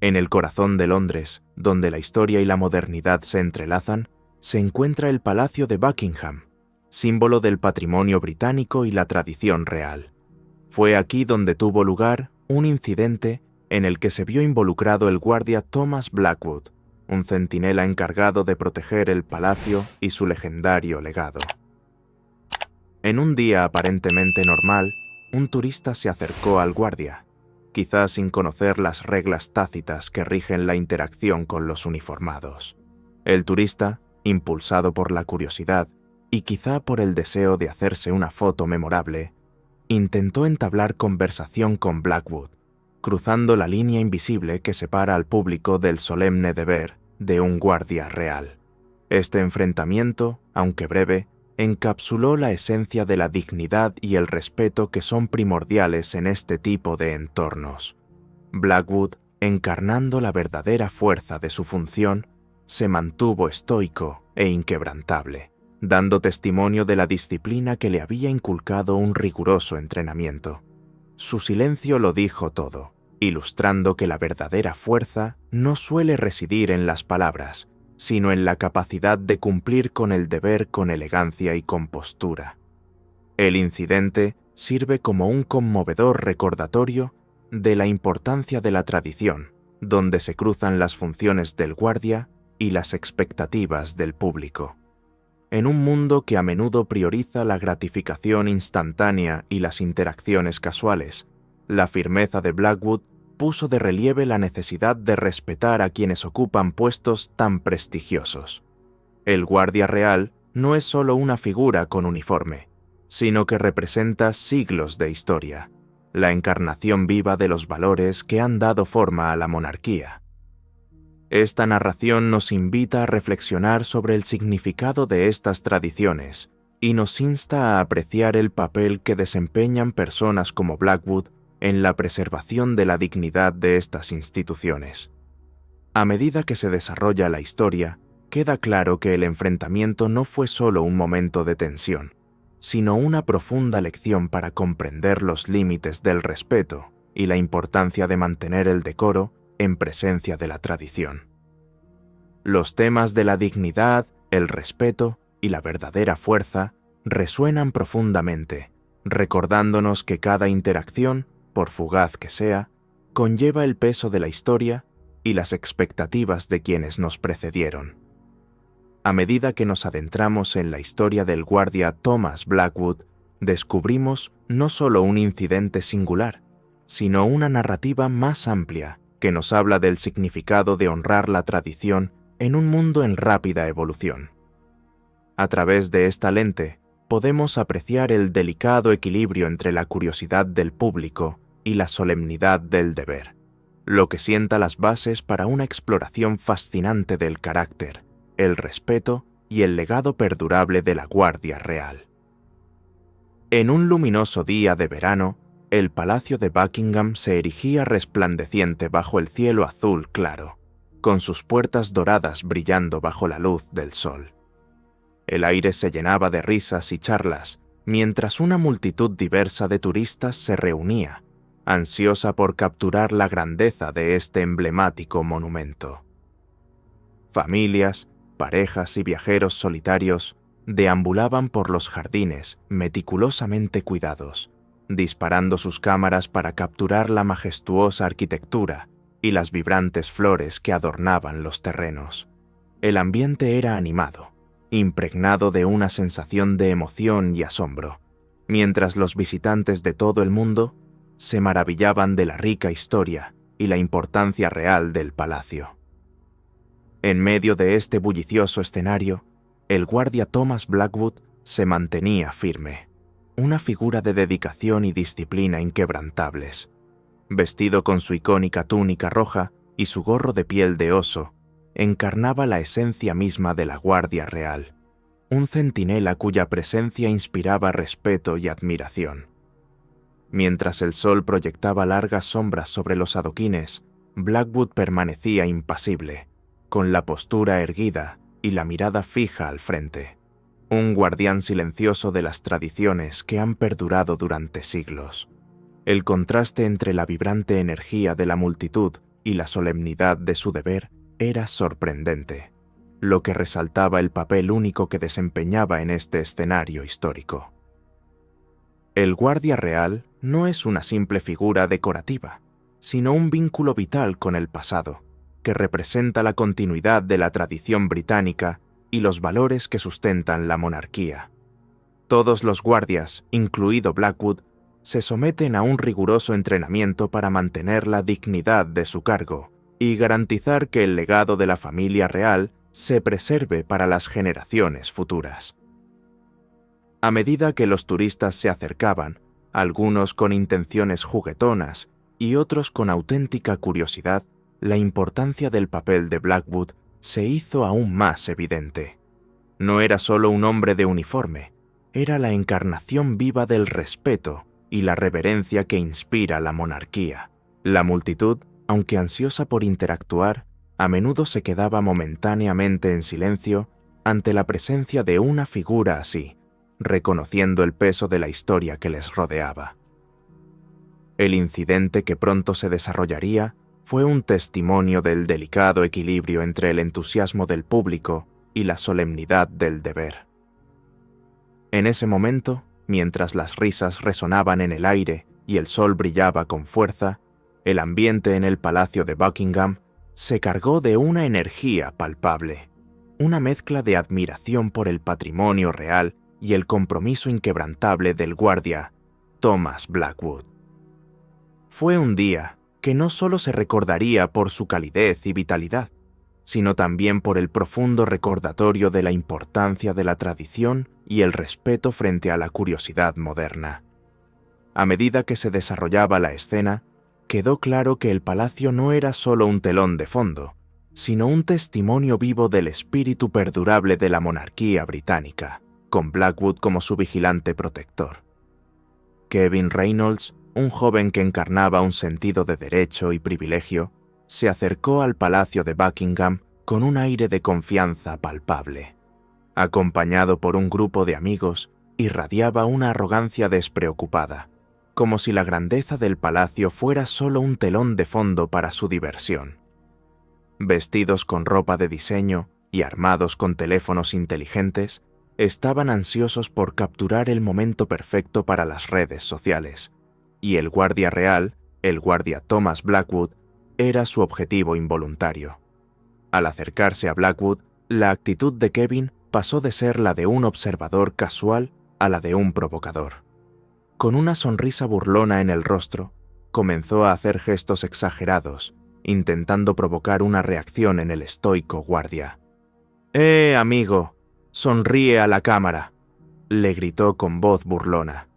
En el corazón de Londres, donde la historia y la modernidad se entrelazan, se encuentra el Palacio de Buckingham, símbolo del patrimonio británico y la tradición real. Fue aquí donde tuvo lugar un incidente en el que se vio involucrado el guardia Thomas Blackwood, un centinela encargado de proteger el palacio y su legendario legado. En un día aparentemente normal, un turista se acercó al guardia, quizás sin conocer las reglas tácitas que rigen la interacción con los uniformados. El turista, impulsado por la curiosidad y quizá por el deseo de hacerse una foto memorable, intentó entablar conversación con Blackwood, cruzando la línea invisible que separa al público del solemne deber de un guardia real. Este enfrentamiento, aunque breve, encapsuló la esencia de la dignidad y el respeto que son primordiales en este tipo de entornos. Blackwood, encarnando la verdadera fuerza de su función, se mantuvo estoico e inquebrantable, dando testimonio de la disciplina que le había inculcado un riguroso entrenamiento. Su silencio lo dijo todo, ilustrando que la verdadera fuerza no suele residir en las palabras, sino en la capacidad de cumplir con el deber con elegancia y compostura. El incidente sirve como un conmovedor recordatorio de la importancia de la tradición, donde se cruzan las funciones del guardia y las expectativas del público. En un mundo que a menudo prioriza la gratificación instantánea y las interacciones casuales, la firmeza de Blackwood puso de relieve la necesidad de respetar a quienes ocupan puestos tan prestigiosos. El guardia real no es solo una figura con uniforme, sino que representa siglos de historia, la encarnación viva de los valores que han dado forma a la monarquía. Esta narración nos invita a reflexionar sobre el significado de estas tradiciones y nos insta a apreciar el papel que desempeñan personas como Blackwood en la preservación de la dignidad de estas instituciones. A medida que se desarrolla la historia, queda claro que el enfrentamiento no fue solo un momento de tensión, sino una profunda lección para comprender los límites del respeto y la importancia de mantener el decoro en presencia de la tradición. Los temas de la dignidad, el respeto y la verdadera fuerza resuenan profundamente, recordándonos que cada interacción, por fugaz que sea, conlleva el peso de la historia y las expectativas de quienes nos precedieron. A medida que nos adentramos en la historia del guardia Thomas Blackwood, descubrimos no solo un incidente singular, sino una narrativa más amplia que nos habla del significado de honrar la tradición en un mundo en rápida evolución. A través de esta lente, podemos apreciar el delicado equilibrio entre la curiosidad del público y la solemnidad del deber, lo que sienta las bases para una exploración fascinante del carácter, el respeto y el legado perdurable de la Guardia Real. En un luminoso día de verano, el Palacio de Buckingham se erigía resplandeciente bajo el cielo azul claro, con sus puertas doradas brillando bajo la luz del sol. El aire se llenaba de risas y charlas, mientras una multitud diversa de turistas se reunía, ansiosa por capturar la grandeza de este emblemático monumento. Familias, parejas y viajeros solitarios deambulaban por los jardines meticulosamente cuidados, disparando sus cámaras para capturar la majestuosa arquitectura y las vibrantes flores que adornaban los terrenos. El ambiente era animado, impregnado de una sensación de emoción y asombro, mientras los visitantes de todo el mundo se maravillaban de la rica historia y la importancia real del palacio. En medio de este bullicioso escenario, el guardia Thomas Blackwood se mantenía firme, una figura de dedicación y disciplina inquebrantables. Vestido con su icónica túnica roja y su gorro de piel de oso, encarnaba la esencia misma de la Guardia Real, un centinela cuya presencia inspiraba respeto y admiración. Mientras el sol proyectaba largas sombras sobre los adoquines, Blackwood permanecía impasible, con la postura erguida y la mirada fija al frente, un guardián silencioso de las tradiciones que han perdurado durante siglos. El contraste entre la vibrante energía de la multitud y la solemnidad de su deber era sorprendente, lo que resaltaba el papel único que desempeñaba en este escenario histórico. El guardia real no es una simple figura decorativa, sino un vínculo vital con el pasado, que representa la continuidad de la tradición británica y los valores que sustentan la monarquía. Todos los guardias, incluido Blackwood, se someten a un riguroso entrenamiento para mantener la dignidad de su cargo y garantizar que el legado de la familia real se preserve para las generaciones futuras. A medida que los turistas se acercaban, algunos con intenciones juguetonas y otros con auténtica curiosidad, la importancia del papel de Blackwood se hizo aún más evidente. No era solo un hombre de uniforme, era la encarnación viva del respeto y la reverencia que inspira la monarquía. La multitud, aunque ansiosa por interactuar, a menudo se quedaba momentáneamente en silencio ante la presencia de una figura así, reconociendo el peso de la historia que les rodeaba. El incidente que pronto se desarrollaría fue un testimonio del delicado equilibrio entre el entusiasmo del público y la solemnidad del deber. En ese momento, mientras las risas resonaban en el aire y el sol brillaba con fuerza, el ambiente en el Palacio de Buckingham se cargó de una energía palpable, una mezcla de admiración por el patrimonio real y el compromiso inquebrantable del guardia, Thomas Blackwood. Fue un día que no solo se recordaría por su calidez y vitalidad, sino también por el profundo recordatorio de la importancia de la tradición y el respeto frente a la curiosidad moderna. A medida que se desarrollaba la escena, quedó claro que el palacio no era solo un telón de fondo, sino un testimonio vivo del espíritu perdurable de la monarquía británica, con Blackwood como su vigilante protector. Kevin Reynolds, un joven que encarnaba un sentido de derecho y privilegio, se acercó al Palacio de Buckingham con un aire de confianza palpable. Acompañado por un grupo de amigos, irradiaba una arrogancia despreocupada, como si la grandeza del palacio fuera solo un telón de fondo para su diversión. Vestidos con ropa de diseño y armados con teléfonos inteligentes, estaban ansiosos por capturar el momento perfecto para las redes sociales, y el guardia real, el guardia Thomas Blackwood, era su objetivo involuntario. Al acercarse a Blackwood, la actitud de Kevin pasó de ser la de un observador casual a la de un provocador. Con una sonrisa burlona en el rostro, comenzó a hacer gestos exagerados, intentando provocar una reacción en el estoico guardia. Amigo! Sonríe a la cámara, le gritó con voz burlona.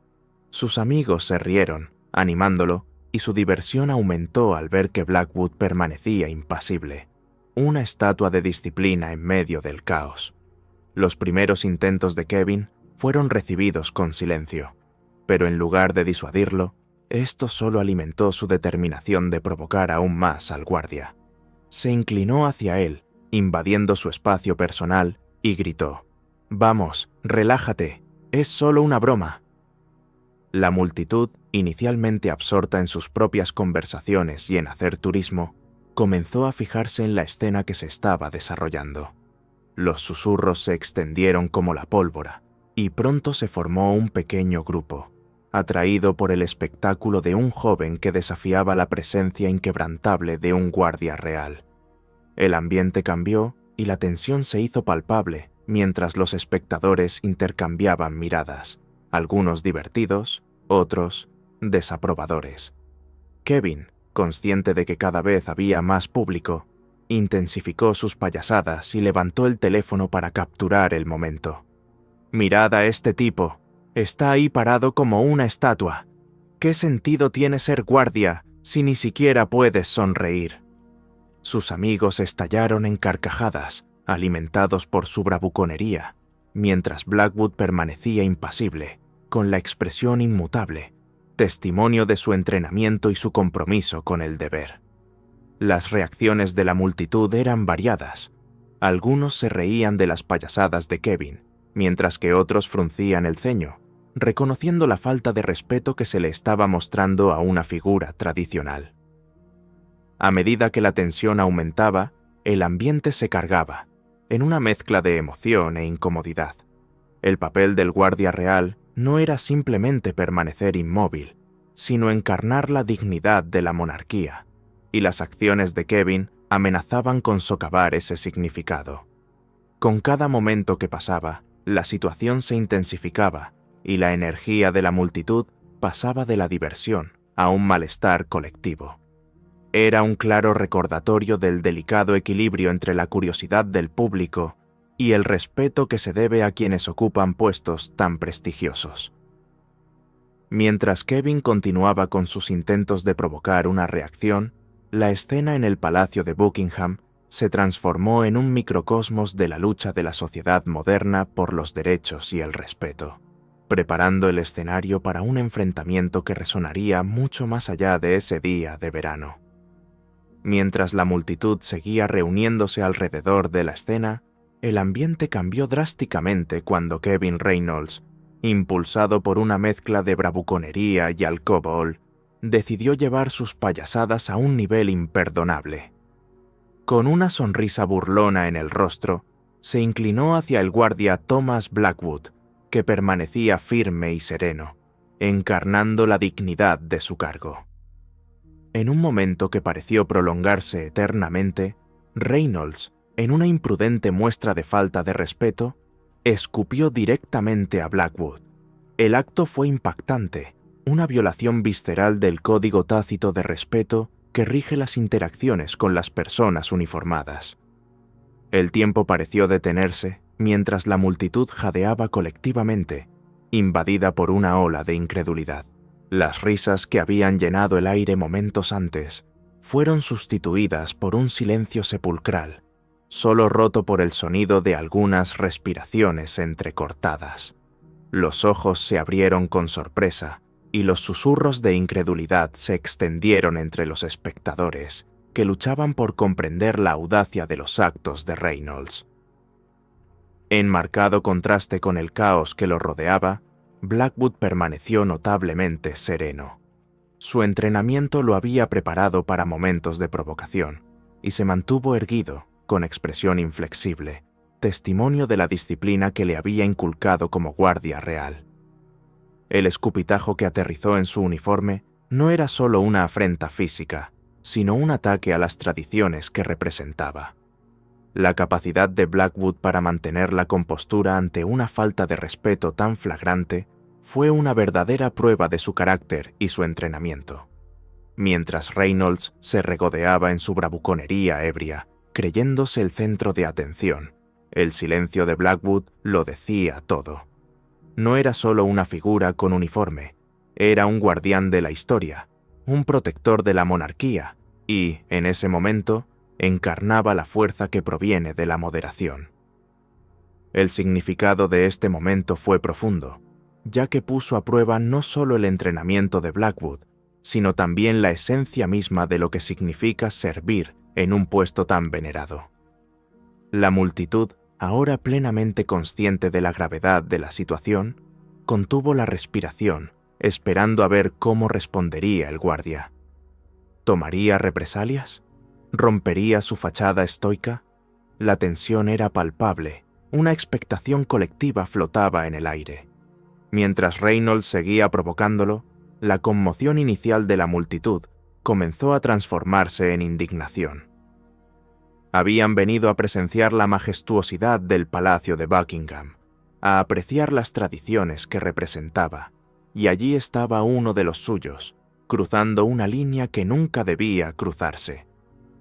Sus amigos se rieron, animándolo, y su diversión aumentó al ver que Blackwood permanecía impasible, una estatua de disciplina en medio del caos. Los primeros intentos de Kevin fueron recibidos con silencio, pero en lugar de disuadirlo, esto solo alimentó su determinación de provocar aún más al guardia. Se inclinó hacia él, invadiendo su espacio personal, y gritó: «Vamos, relájate, es solo una broma». La multitud, inicialmente absorta en sus propias conversaciones y en hacer turismo, comenzó a fijarse en la escena que se estaba desarrollando. Los susurros se extendieron como la pólvora, y pronto se formó un pequeño grupo, atraído por el espectáculo de un joven que desafiaba la presencia inquebrantable de un guardia real. El ambiente cambió y la tensión se hizo palpable mientras los espectadores intercambiaban miradas, algunos divertidos, otros desaprobadores. Kevin, consciente de que cada vez había más público, intensificó sus payasadas y levantó el teléfono para capturar el momento. «Mirad a este tipo, está ahí parado como una estatua. ¿Qué sentido tiene ser guardia si ni siquiera puedes sonreír?» Sus amigos estallaron en carcajadas, alimentados por su bravuconería, mientras Blackwood permanecía impasible, con la expresión inmutable, testimonio de su entrenamiento y su compromiso con el deber. Las reacciones de la multitud eran variadas. Algunos se reían de las payasadas de Kevin, mientras que otros fruncían el ceño, reconociendo la falta de respeto que se le estaba mostrando a una figura tradicional. A medida que la tensión aumentaba, el ambiente se cargaba, en una mezcla de emoción e incomodidad. El papel del guardia real no era simplemente permanecer inmóvil, sino encarnar la dignidad de la monarquía, y las acciones de Kevin amenazaban con socavar ese significado. Con cada momento que pasaba, la situación se intensificaba y la energía de la multitud pasaba de la diversión a un malestar colectivo. Era un claro recordatorio del delicado equilibrio entre la curiosidad del público y el respeto que se debe a quienes ocupan puestos tan prestigiosos. Mientras Kevin continuaba con sus intentos de provocar una reacción, la escena en el Palacio de Buckingham se transformó en un microcosmos de la lucha de la sociedad moderna por los derechos y el respeto, preparando el escenario para un enfrentamiento que resonaría mucho más allá de ese día de verano. Mientras la multitud seguía reuniéndose alrededor de la escena, el ambiente cambió drásticamente cuando Kevin Reynolds, impulsado por una mezcla de bravuconería y alcohol, decidió llevar sus payasadas a un nivel imperdonable. Con una sonrisa burlona en el rostro, se inclinó hacia el guardia Thomas Blackwood, que permanecía firme y sereno, encarnando la dignidad de su cargo. En un momento que pareció prolongarse eternamente, Reynolds, en una imprudente muestra de falta de respeto, escupió directamente a Blackwood. El acto fue impactante, una violación visceral del código tácito de respeto que rige las interacciones con las personas uniformadas. El tiempo pareció detenerse mientras la multitud jadeaba colectivamente, invadida por una ola de incredulidad. Las risas que habían llenado el aire momentos antes fueron sustituidas por un silencio sepulcral, solo roto por el sonido de algunas respiraciones entrecortadas. Los ojos se abrieron con sorpresa y los susurros de incredulidad se extendieron entre los espectadores, que luchaban por comprender la audacia de los actos de Reynolds. En marcado contraste con el caos que lo rodeaba, Blackwood permaneció notablemente sereno. Su entrenamiento lo había preparado para momentos de provocación, y se mantuvo erguido, con expresión inflexible, testimonio de la disciplina que le había inculcado como guardia real. El escupitajo que aterrizó en su uniforme no era solo una afrenta física, sino un ataque a las tradiciones que representaba. La capacidad de Blackwood para mantener la compostura ante una falta de respeto tan flagrante fue una verdadera prueba de su carácter y su entrenamiento. Mientras Reynolds se regodeaba en su bravuconería ebria, creyéndose el centro de atención, el silencio de Blackwood lo decía todo. No era solo una figura con uniforme, era un guardián de la historia, un protector de la monarquía y, en ese momento, encarnaba la fuerza que proviene de la moderación. El significado de este momento fue profundo, ya que puso a prueba no solo el entrenamiento de Blackwood, sino también la esencia misma de lo que significa servir en un puesto tan venerado. La multitud, ahora plenamente consciente de la gravedad de la situación, contuvo la respiración, esperando a ver cómo respondería el guardia. ¿Tomaría represalias? ¿Rompería su fachada estoica? La tensión era palpable, una expectación colectiva flotaba en el aire. Mientras Reynolds seguía provocándolo, la conmoción inicial de la multitud comenzó a transformarse en indignación. Habían venido a presenciar la majestuosidad del Palacio de Buckingham, a apreciar las tradiciones que representaba, y allí estaba uno de los suyos, cruzando una línea que nunca debía cruzarse.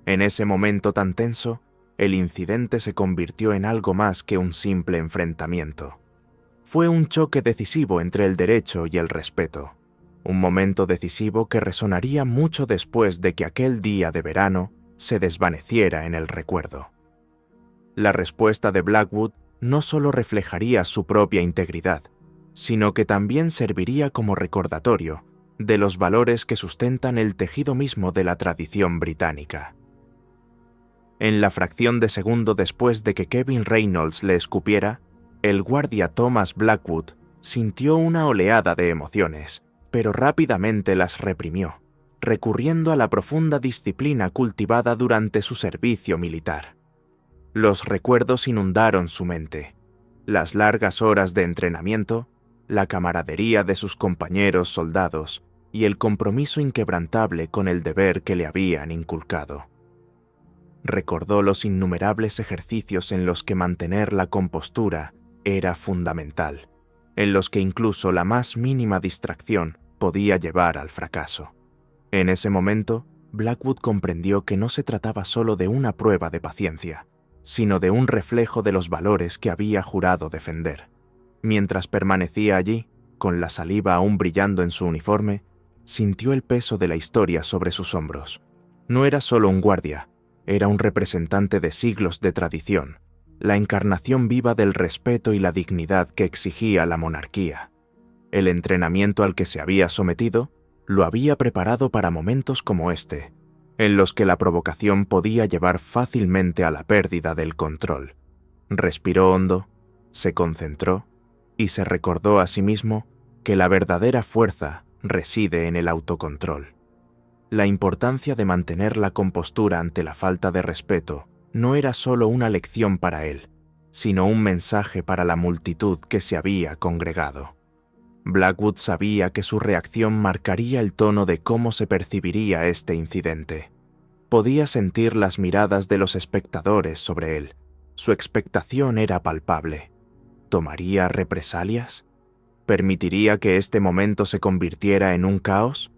En ese momento tan tenso, el incidente se convirtió en algo más que un simple enfrentamiento. Fue un choque decisivo entre el derecho y el respeto, un momento decisivo que resonaría mucho después de que aquel día de verano se desvaneciera en el recuerdo. La respuesta de Blackwood no solo reflejaría su propia integridad, sino que también serviría como recordatorio de los valores que sustentan el tejido mismo de la tradición británica. En la fracción de segundo después de que Kevin Reynolds le escupiera, el guardia Thomas Blackwood sintió una oleada de emociones, pero rápidamente las reprimió. recurriendo a la profunda disciplina cultivada durante su servicio militar. Los recuerdos inundaron su mente. Las largas horas de entrenamiento, la camaradería de sus compañeros soldados y el compromiso inquebrantable con el deber que le habían inculcado. Recordó los innumerables ejercicios en los que mantener la compostura era fundamental, en los que incluso la más mínima distracción podía llevar al fracaso. En ese momento, Blackwood comprendió que no se trataba solo de una prueba de paciencia, sino de un reflejo de los valores que había jurado defender. Mientras permanecía allí, con la saliva aún brillando en su uniforme, sintió el peso de la historia sobre sus hombros. No era solo un guardia, era un representante de siglos de tradición, la encarnación viva del respeto y la dignidad que exigía la monarquía. El entrenamiento al que se había sometido lo había preparado para momentos como este, en los que la provocación podía llevar fácilmente a la pérdida del control. Respiró hondo, se concentró y se recordó a sí mismo que la verdadera fuerza reside en el autocontrol. La importancia de mantener la compostura ante la falta de respeto no era solo una lección para él, sino un mensaje para la multitud que se había congregado. Blackwood sabía que su reacción marcaría el tono de cómo se percibiría este incidente. Podía sentir las miradas de los espectadores sobre él. Su expectación era palpable. ¿Tomaría represalias? ¿Permitiría que este momento se convirtiera en un caos?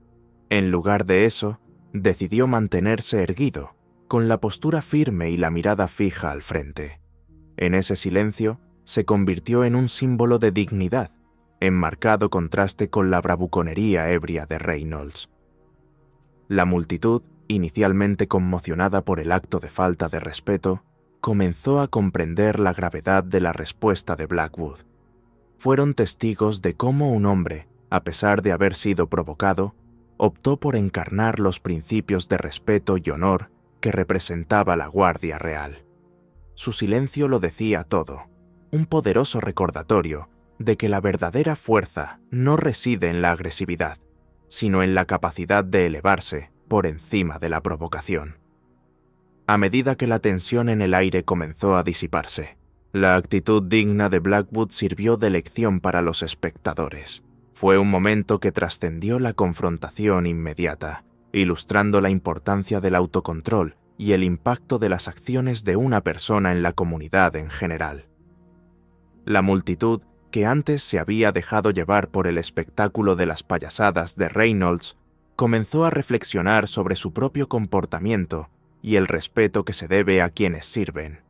En lugar de eso, decidió mantenerse erguido, con la postura firme y la mirada fija al frente. En ese silencio, se convirtió en un símbolo de dignidad, en marcado contraste con la bravuconería ebria de Reynolds. La multitud, inicialmente conmocionada por el acto de falta de respeto, comenzó a comprender la gravedad de la respuesta de Blackwood. Fueron testigos de cómo un hombre, a pesar de haber sido provocado, optó por encarnar los principios de respeto y honor que representaba la Guardia Real. Su silencio lo decía todo, un poderoso recordatorio de que la verdadera fuerza no reside en la agresividad, sino en la capacidad de elevarse por encima de la provocación. A medida que la tensión en el aire comenzó a disiparse, la actitud digna de Blackwood sirvió de lección para los espectadores. Fue un momento que trascendió la confrontación inmediata, ilustrando la importancia del autocontrol y el impacto de las acciones de una persona en la comunidad en general. La multitud, que antes se había dejado llevar por el espectáculo de las payasadas de Reynolds, comenzó a reflexionar sobre su propio comportamiento y el respeto que se debe a quienes sirven.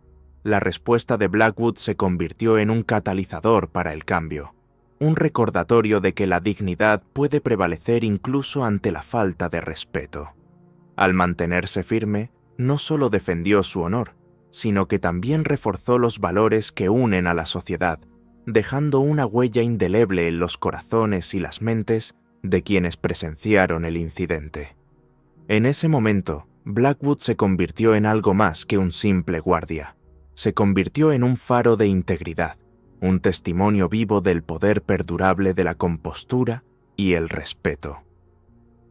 La respuesta de Blackwood se convirtió en un catalizador para el cambio, un recordatorio de que la dignidad puede prevalecer incluso ante la falta de respeto. Al mantenerse firme, no solo defendió su honor, sino que también reforzó los valores que unen a la sociedad, dejando una huella indeleble en los corazones y las mentes de quienes presenciaron el incidente. En ese momento, Blackwood se convirtió en algo más que un simple guardia. Se convirtió en un faro de integridad, un testimonio vivo del poder perdurable de la compostura y el respeto.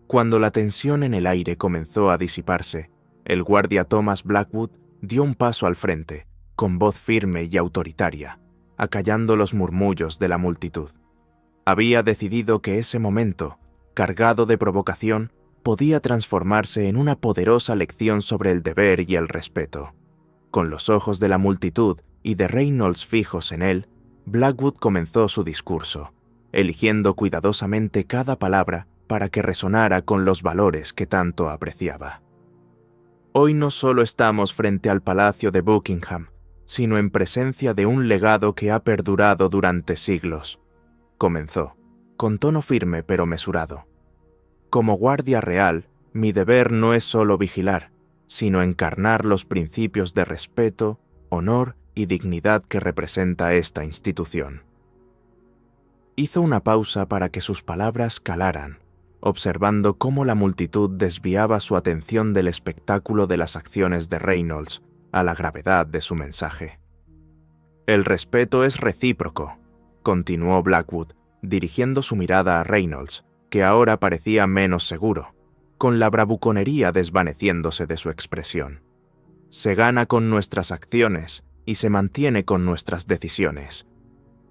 Cuando la tensión en el aire comenzó a disiparse, el guardia Thomas Blackwood dio un paso al frente, con voz firme y autoritaria, acallando los murmullos de la multitud. Había decidido que ese momento, cargado de provocación, podía transformarse en una poderosa lección sobre el deber y el respeto. Con los ojos de la multitud y de Reynolds fijos en él, Blackwood comenzó su discurso, eligiendo cuidadosamente cada palabra para que resonara con los valores que tanto apreciaba. Hoy no solo estamos frente al Palacio de Buckingham, sino en presencia de un legado que ha perdurado durante siglos. Comenzó, con tono firme pero mesurado. Como guardia real, mi deber no es solo vigilar, sino encarnar los principios de respeto, honor y dignidad que representa esta institución. Hizo una pausa para que sus palabras calaran, observando cómo la multitud desviaba su atención del espectáculo de las acciones de Reynolds a la gravedad de su mensaje. El respeto es recíproco, continuó Blackwood, dirigiendo su mirada a Reynolds, que ahora parecía menos seguro. con la bravuconería desvaneciéndose de su expresión. Se gana con nuestras acciones y se mantiene con nuestras decisiones.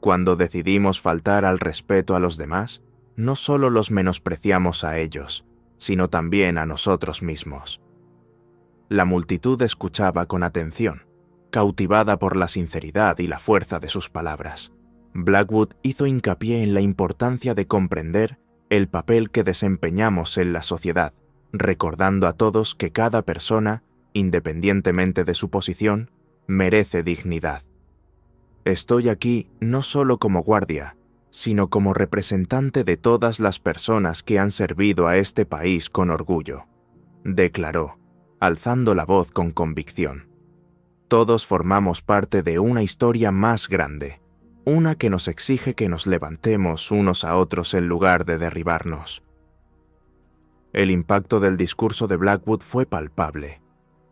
Cuando decidimos faltar al respeto a los demás, no solo los menospreciamos a ellos, sino también a nosotros mismos. La multitud escuchaba con atención, cautivada por la sinceridad y la fuerza de sus palabras. Blackwood hizo hincapié en la importancia de comprender el papel que desempeñamos en la sociedad, recordando a todos que cada persona, independientemente de su posición, merece dignidad. Estoy aquí no solo como guardia, sino como representante de todas las personas que han servido a este país con orgullo, declaró, alzando la voz con convicción. Todos formamos parte de una historia más grande, una que nos exige que nos levantemos unos a otros en lugar de derribarnos. El impacto del discurso de Blackwood fue palpable.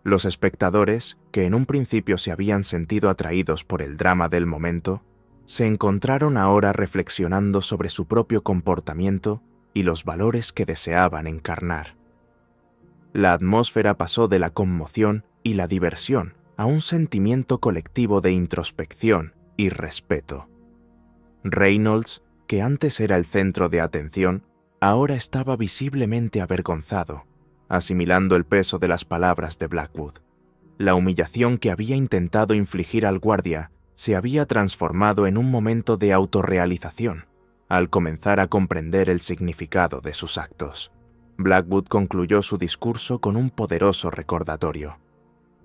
Los espectadores, que en un principio se habían sentido atraídos por el drama del momento, se encontraron ahora reflexionando sobre su propio comportamiento y los valores que deseaban encarnar. La atmósfera pasó de la conmoción y la diversión a un sentimiento colectivo de introspección y respeto. Reynolds, que antes era el centro de atención, ahora estaba visiblemente avergonzado, asimilando el peso de las palabras de Blackwood. La humillación que había intentado infligir al guardia se había transformado en un momento de autorrealización, al comenzar a comprender el significado de sus actos. Blackwood concluyó su discurso con un poderoso recordatorio.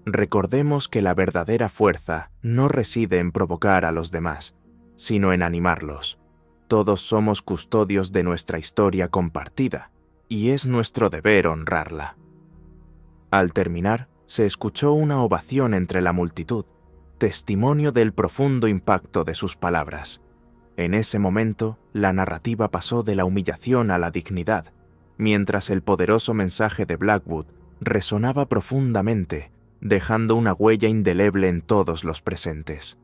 Recordemos que la verdadera fuerza no reside en provocar a los demás, sino en animarlos. Todos somos custodios de nuestra historia compartida, y es nuestro deber honrarla. Al terminar, se escuchó una ovación entre la multitud, testimonio del profundo impacto de sus palabras. En ese momento, la narrativa pasó de la humillación a la dignidad, mientras el poderoso mensaje de Blackwood resonaba profundamente, dejando una huella indeleble en todos los presentes.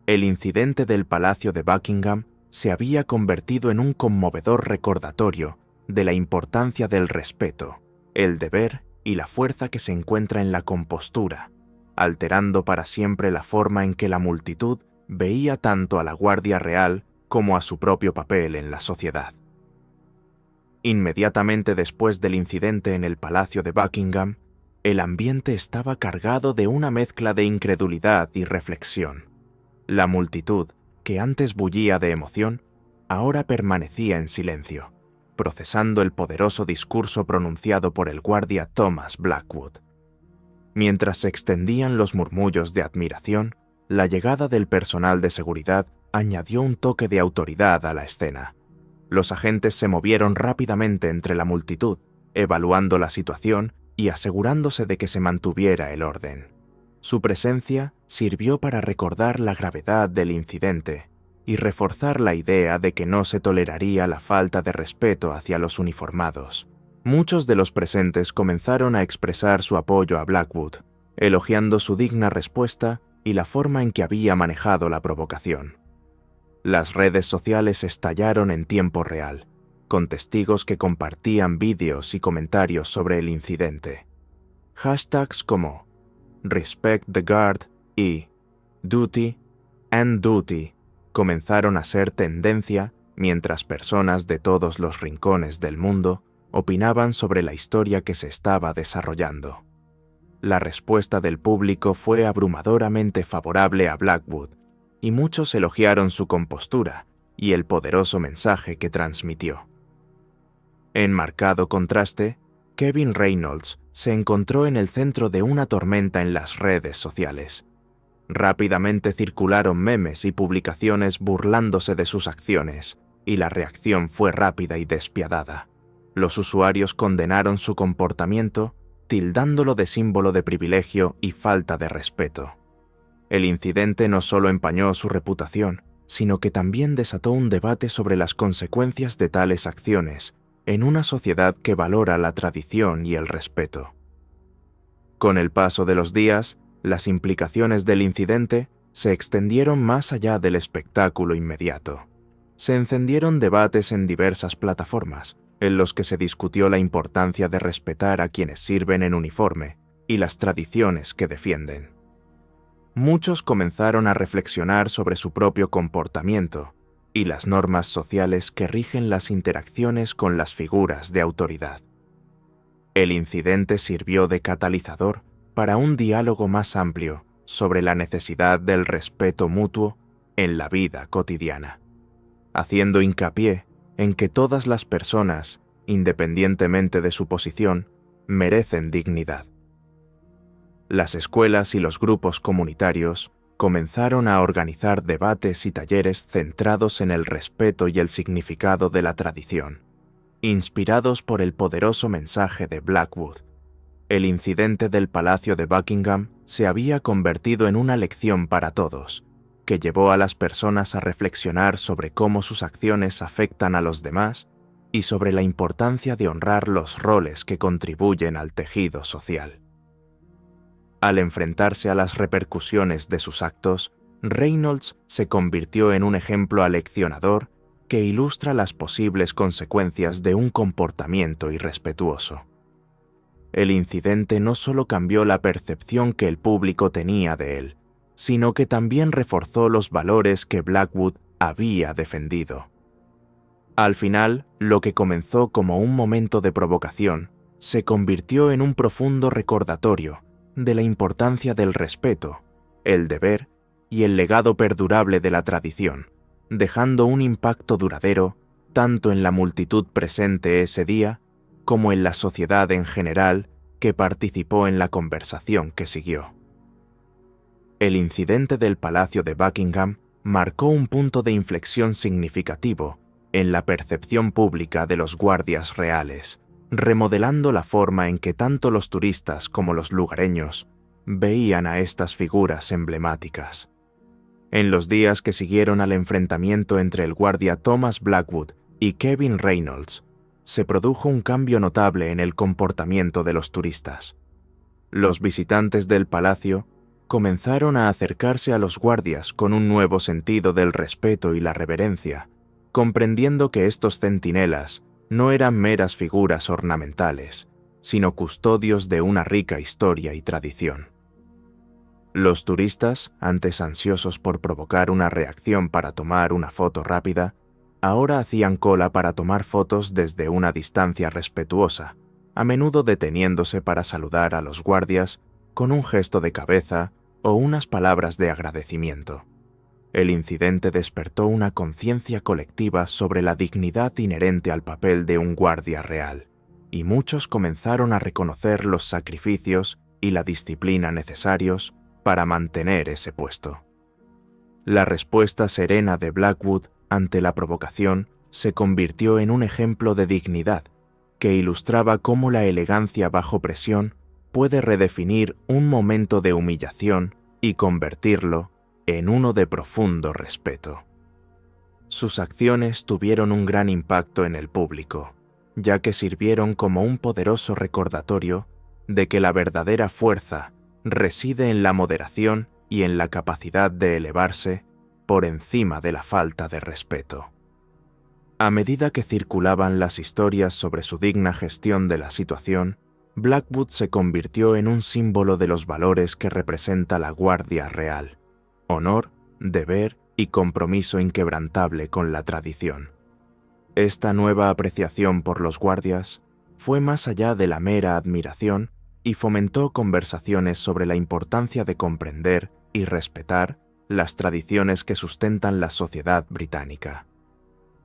El incidente del Palacio de Buckingham se había convertido en un conmovedor recordatorio de la importancia del respeto, el deber y la fuerza que se encuentra en la compostura, alterando para siempre la forma en que la multitud veía tanto a la Guardia Real como a su propio papel en la sociedad. Inmediatamente después del incidente en el Palacio de Buckingham, el ambiente estaba cargado de una mezcla de incredulidad y reflexión. La multitud, que antes bullía de emoción, ahora permanecía en silencio, procesando el poderoso discurso pronunciado por el guardia Thomas Blackwood. Mientras se extendían los murmullos de admiración, la llegada del personal de seguridad añadió un toque de autoridad a la escena. Los agentes se movieron rápidamente entre la multitud, evaluando la situación y asegurándose de que se mantuviera el orden. Su presencia sirvió para recordar la gravedad del incidente y reforzar la idea de que no se toleraría la falta de respeto hacia los uniformados. Muchos de los presentes comenzaron a expresar su apoyo a Blackwood, elogiando su digna respuesta y la forma en que había manejado la provocación. Las redes sociales estallaron en tiempo real, con testigos que compartían vídeos y comentarios sobre el incidente. Hashtags como Respect the Guard y Duty and Duty comenzaron a ser tendencia mientras personas de todos los rincones del mundo opinaban sobre la historia que se estaba desarrollando. La respuesta del público fue abrumadoramente favorable a Blackwood, y muchos elogiaron su compostura y el poderoso mensaje que transmitió. En marcado contraste, Kevin Reynolds se encontró en el centro de una tormenta en las redes sociales. Rápidamente circularon memes y publicaciones burlándose de sus acciones, y la reacción fue rápida y despiadada. Los usuarios condenaron su comportamiento, tildándolo de símbolo de privilegio y falta de respeto. El incidente no solo empañó su reputación, sino que también desató un debate sobre las consecuencias de tales acciones en una sociedad que valora la tradición y el respeto. Con el paso de los días, las implicaciones del incidente se extendieron más allá del espectáculo inmediato. Se encendieron debates en diversas plataformas, en los que se discutió la importancia de respetar a quienes sirven en uniforme y las tradiciones que defienden. Muchos comenzaron a reflexionar sobre su propio comportamiento y las normas sociales que rigen las interacciones con las figuras de autoridad. El incidente sirvió de catalizador para un diálogo más amplio sobre la necesidad del respeto mutuo en la vida cotidiana, haciendo hincapié en que todas las personas, independientemente de su posición, merecen dignidad. Las escuelas y los grupos comunitarios comenzaron a organizar debates y talleres centrados en el respeto y el significado de la tradición, inspirados por el poderoso mensaje de Blackwood. El incidente del Palacio de Buckingham se había convertido en una lección para todos, que llevó a las personas a reflexionar sobre cómo sus acciones afectan a los demás y sobre la importancia de honrar los roles que contribuyen al tejido social. Al enfrentarse a las repercusiones de sus actos, Reynolds se convirtió en un ejemplo aleccionador que ilustra las posibles consecuencias de un comportamiento irrespetuoso. El incidente no solo cambió la percepción que el público tenía de él, sino que también reforzó los valores que Blackwood había defendido. Al final, lo que comenzó como un momento de provocación se convirtió en un profundo recordatorio de la importancia del respeto, el deber y el legado perdurable de la tradición, dejando un impacto duradero tanto en la multitud presente ese día como en la sociedad en general que participó en la conversación que siguió. El incidente del Palacio de Buckingham marcó un punto de inflexión significativo en la percepción pública de los guardias reales, remodelando la forma en que tanto los turistas como los lugareños veían a estas figuras emblemáticas. En los días que siguieron al enfrentamiento entre el guardia Thomas Blackwood y Kevin Reynolds, se produjo un cambio notable en el comportamiento de los turistas. Los visitantes del palacio comenzaron a acercarse a los guardias con un nuevo sentido del respeto y la reverencia, comprendiendo que estos centinelas no eran meras figuras ornamentales, sino custodios de una rica historia y tradición. Los turistas, antes ansiosos por provocar una reacción para tomar una foto rápida, ahora hacían cola para tomar fotos desde una distancia respetuosa, a menudo deteniéndose para saludar a los guardias con un gesto de cabeza o unas palabras de agradecimiento. El incidente despertó una conciencia colectiva sobre la dignidad inherente al papel de un guardia real, y muchos comenzaron a reconocer los sacrificios y la disciplina necesarios para mantener ese puesto. La respuesta serena de Blackwood ante la provocación se convirtió en un ejemplo de dignidad que ilustraba cómo la elegancia bajo presión puede redefinir un momento de humillación y convertirlo en uno de profundo respeto. Sus acciones tuvieron un gran impacto en el público, ya que sirvieron como un poderoso recordatorio de que la verdadera fuerza reside en la moderación y en la capacidad de elevarse por encima de la falta de respeto. A medida que circulaban las historias sobre su digna gestión de la situación, Blackwood se convirtió en un símbolo de los valores que representa la Guardia Real: honor, deber y compromiso inquebrantable con la tradición. Esta nueva apreciación por los guardias fue más allá de la mera admiración y fomentó conversaciones sobre la importancia de comprender y respetar las tradiciones que sustentan la sociedad británica.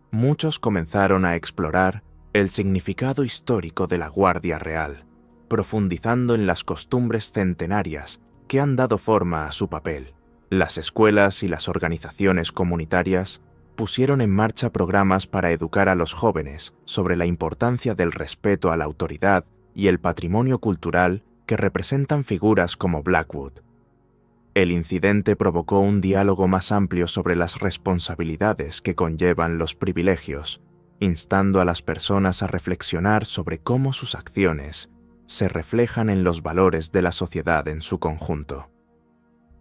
Muchos comenzaron a explorar el significado histórico de la Guardia Real, profundizando en las costumbres centenarias que han dado forma a su papel. Las escuelas y las organizaciones comunitarias pusieron en marcha programas para educar a los jóvenes sobre la importancia del respeto a la autoridad y el patrimonio cultural que representan figuras como Blackwood. El incidente provocó un diálogo más amplio sobre las responsabilidades que conllevan los privilegios, instando a las personas a reflexionar sobre cómo sus acciones se reflejan en los valores de la sociedad en su conjunto.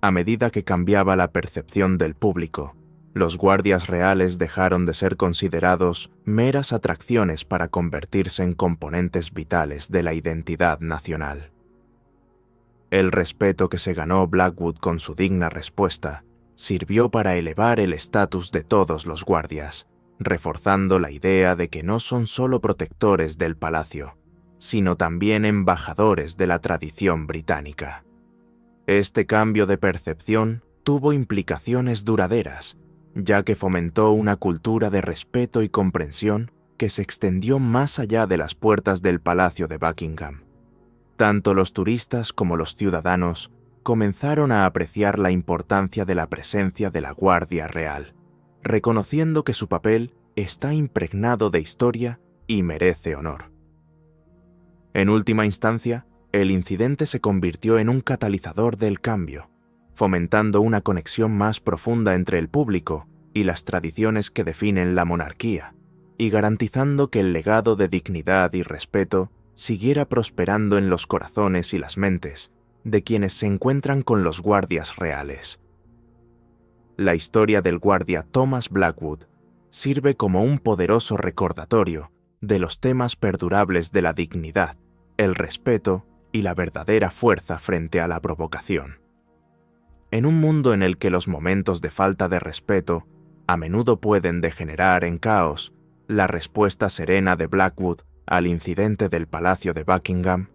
A medida que cambiaba la percepción del público, Los guardias reales dejaron de ser considerados meras atracciones para convertirse en componentes vitales de la identidad nacional. El respeto que se ganó Blackwood con su digna respuesta sirvió para elevar el estatus de todos los guardias, reforzando la idea de que no son solo protectores del palacio, sino también embajadores de la tradición británica. Este cambio de percepción tuvo implicaciones duraderas, ya que fomentó una cultura de respeto y comprensión que se extendió más allá de las puertas del Palacio de Buckingham. Tanto los turistas como los ciudadanos comenzaron a apreciar la importancia de la presencia de la Guardia Real, reconociendo que su papel está impregnado de historia y merece honor. En última instancia, el incidente se convirtió en un catalizador del cambio, fomentando una conexión más profunda entre el público y las tradiciones que definen la monarquía, y garantizando que el legado de dignidad y respeto siguiera prosperando en los corazones y las mentes de quienes se encuentran con los guardias reales. La historia del guardia Thomas Blackwood sirve como un poderoso recordatorio de los temas perdurables de la dignidad, el respeto y la verdadera fuerza frente a la provocación. En un mundo en el que los momentos de falta de respeto a menudo pueden degenerar en caos, la respuesta serena de Blackwood al incidente del Palacio de Buckingham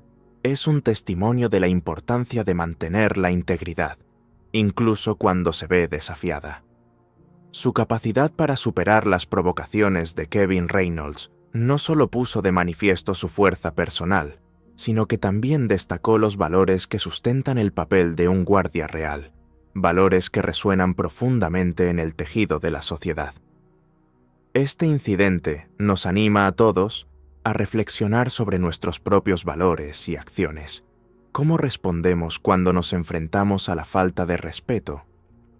es un testimonio de la importancia de mantener la integridad, incluso cuando se ve desafiada. Su capacidad para superar las provocaciones de Kevin Reynolds no solo puso de manifiesto su fuerza personal, sino que también destacó los valores que sustentan el papel de un guardia real, valores que resuenan profundamente en el tejido de la sociedad. Este incidente nos anima a todos a reflexionar sobre nuestros propios valores y acciones. ¿Cómo respondemos cuando nos enfrentamos a la falta de respeto?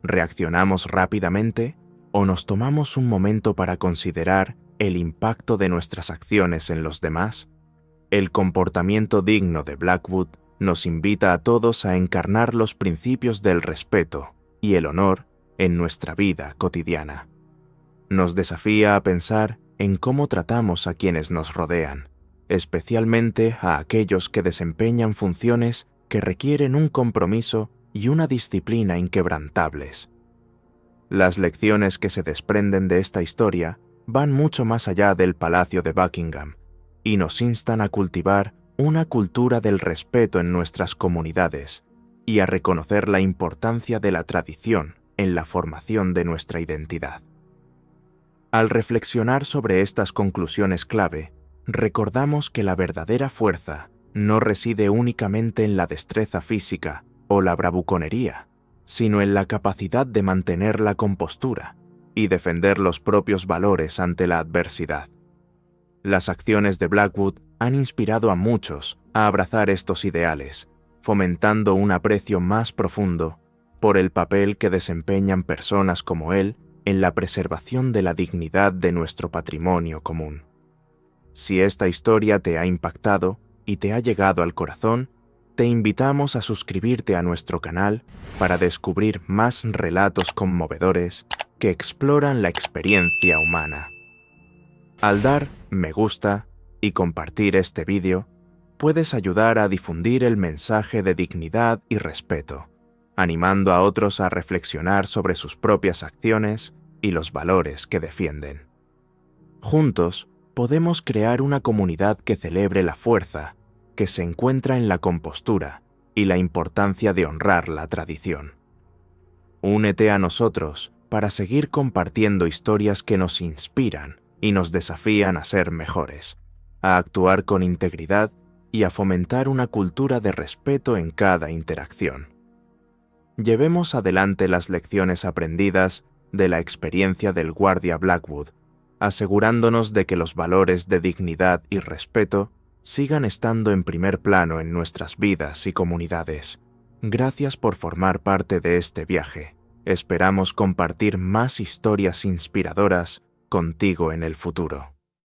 ¿Reaccionamos rápidamente o nos tomamos un momento para considerar el impacto de nuestras acciones en los demás? El comportamiento digno de Blackwood nos invita a todos a encarnar los principios del respeto y el honor en nuestra vida cotidiana. Nos desafía a pensar en cómo tratamos a quienes nos rodean, especialmente a aquellos que desempeñan funciones que requieren un compromiso y una disciplina inquebrantables. Las lecciones que se desprenden de esta historia van mucho más allá del Palacio de Buckingham y nos instan a cultivar una cultura del respeto en nuestras comunidades y a reconocer la importancia de la tradición en la formación de nuestra identidad. Al reflexionar sobre estas conclusiones clave, recordamos que la verdadera fuerza no reside únicamente en la destreza física o la bravuconería, sino en la capacidad de mantener la compostura y defender los propios valores ante la adversidad. Las acciones de Blackwood han inspirado a muchos a abrazar estos ideales, fomentando un aprecio más profundo por el papel que desempeñan personas como él en la preservación de la dignidad de nuestro patrimonio común. Si esta historia te ha impactado y te ha llegado al corazón, te invitamos a suscribirte a nuestro canal para descubrir más relatos conmovedores que exploran la experiencia humana. Al dar me gusta y compartir este vídeo, puedes ayudar a difundir el mensaje de dignidad y respeto, animando a otros a reflexionar sobre sus propias acciones y los valores que defienden. Juntos, podemos crear una comunidad que celebre la fuerza que se encuentra en la compostura y la importancia de honrar la tradición. Únete a nosotros para seguir compartiendo historias que nos inspiran y nos desafían a ser mejores, a actuar con integridad y a fomentar una cultura de respeto en cada interacción. Llevemos adelante las lecciones aprendidas de la experiencia del guardia Blackwood, asegurándonos de que los valores de dignidad y respeto sigan estando en primer plano en nuestras vidas y comunidades. Gracias por formar parte de este viaje. Esperamos compartir más historias inspiradoras contigo en el futuro.